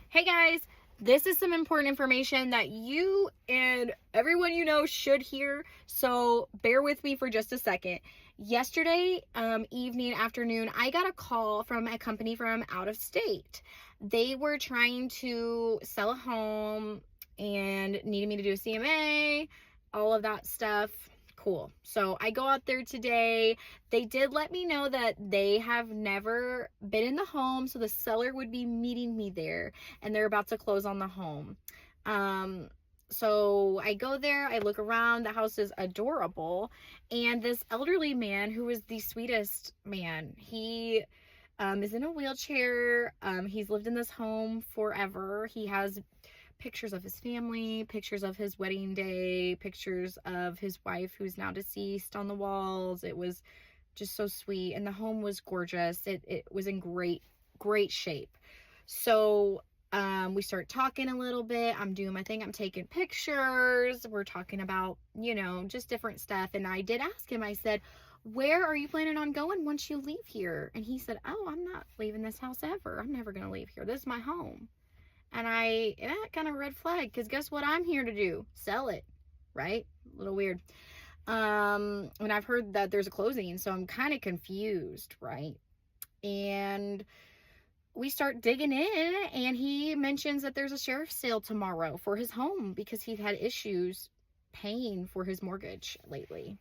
Hey guys, this is some important information that you and everyone you know should hear, so bear with me for just a second. Yesterday, afternoon, I got a call from a company from out of state. They were trying to sell a home and needed me to do a CMA, all of that stuff. Cool. So I go out there today. They did let me know that they have never been in the home, so the seller would be meeting me there, and they're about to close on the home. So I go there, I look around, the house is adorable, and this elderly man, who is the sweetest man, he is in a wheelchair. He's lived in this home forever. He has pictures of his family, pictures of his wedding day, pictures of his wife who's now deceased on the walls. It was just so sweet, and the home was gorgeous. It was in great shape. So we start talking a little bit. I'm doing my thing. I'm taking pictures. We're talking about, just different stuff. And I did ask him, I said, where are you planning on going once you leave here? And he said, oh, I'm not leaving this house ever. I'm never going to leave here. This is my home. And that kind of red flag, because guess what I'm here to do? Sell it, right? A little weird. And I've heard that there's a closing, so I'm kind of confused, right? And we start digging in, and he mentions that there's a sheriff's sale tomorrow for his home because he's had issues paying for his mortgage lately.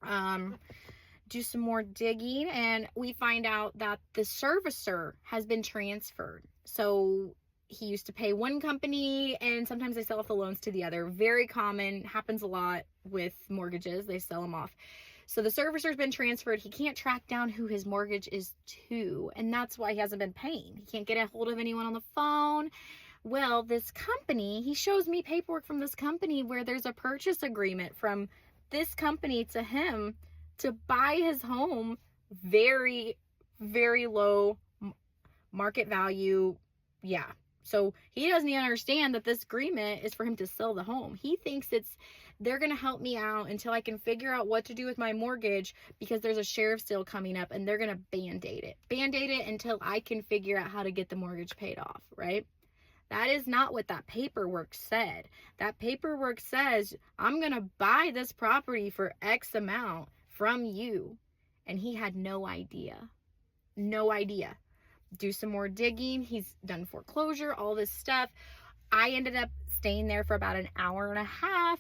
Do some more digging, and we find out that the servicer has been transferred. So he used to pay one company, and sometimes they sell off the loans to the other. Very common, happens a lot with mortgages. They sell them off. So the servicer's been transferred. He can't track down who his mortgage is to, and that's why he hasn't been paying. He can't get a hold of anyone on the phone. Well, this company, he shows me paperwork from this company where there's a purchase agreement from this company to him to buy his home, very, very low market value. Yeah. So he doesn't even understand that this agreement is for him to sell the home. He thinks they're going to help me out until I can figure out what to do with my mortgage, because there's a sheriff's sale coming up and they're going to band-aid it until I can figure out how to get the mortgage paid off, right? That is not what that paperwork said. That paperwork says, I'm going to buy this property for X amount from you. And he had no idea. No idea. Do some more digging. He's done foreclosure, all this stuff. I ended up staying there for about an hour and a half,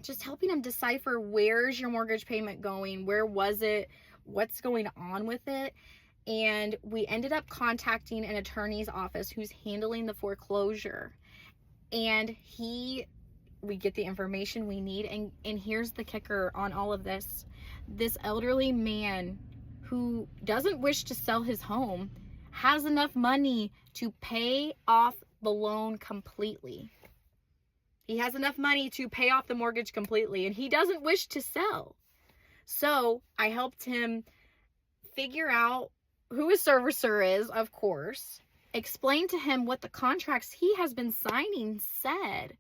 just helping him decipher, where's your mortgage payment going? Where was it? What's going on with it? And we ended up contacting an attorney's office who's handling the foreclosure. And we get the information we need. And here's the kicker on all of this. This elderly man who doesn't wish to sell his home has enough money to pay off the loan completely. He has enough money to pay off the mortgage completely, and he doesn't wish to sell. So I helped him figure out who his servicer is, of course, explain to him what the contracts he has been signing said,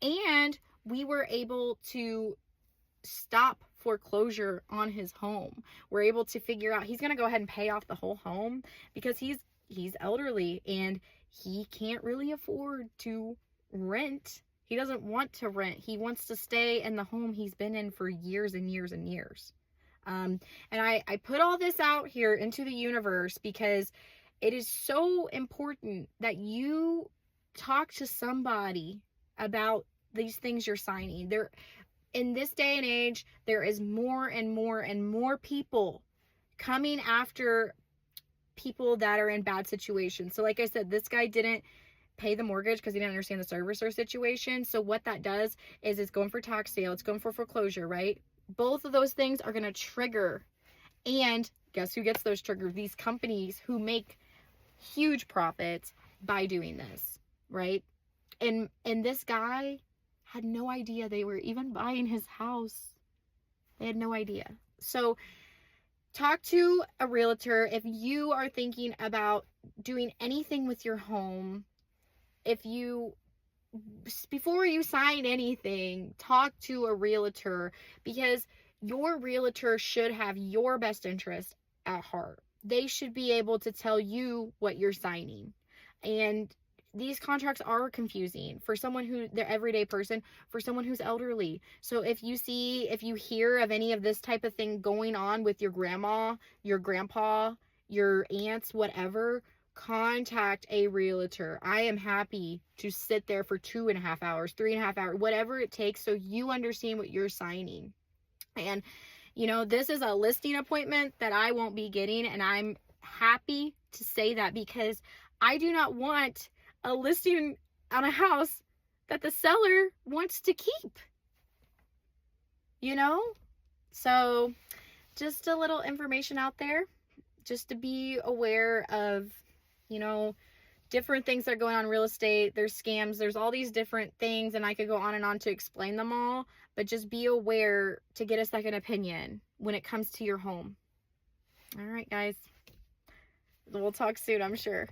and we were able to stop foreclosure on his home. We're able to figure out he's going to go ahead and pay off the whole home because he's elderly and he can't really afford to rent. He doesn't want to rent. He wants to stay in the home he's been in for years and years and years. And I put all this out here into the universe because it is so important that you talk to somebody about these things you're signing. In this day and age, there is more and more and more people coming after people that are in bad situations. So like I said, this guy didn't pay the mortgage because he didn't understand the servicer situation. So what that does is it's going for tax sale, it's going for foreclosure, right? Both of those things are going to trigger. And guess who gets those triggers? These companies who make huge profits by doing this, right? And this guy had no idea they were even buying his house. They had no idea. So talk to a realtor if you are thinking about doing anything with your home. Before you sign anything, talk to a realtor, because your realtor should have your best interest at heart. They should be able to tell you what you're signing. And these contracts are confusing for someone who, the everyday person, for someone who's elderly. So if you hear of any of this type of thing going on with your grandma, your grandpa, your aunts, whatever, contact a realtor. I am happy to sit there for 2.5 hours, 3.5 hours, whatever it takes, so you understand what you're signing. And this is a listing appointment that I won't be getting, and I'm happy to say that, because I do not want a listing on a house that the seller wants to keep. So just a little information out there, just to be aware of, different things that are going on in real estate. There's scams, there's all these different things, and I could go on and on to explain them all, but just be aware to get a second opinion when it comes to your home. All right, guys. We'll talk soon, I'm sure.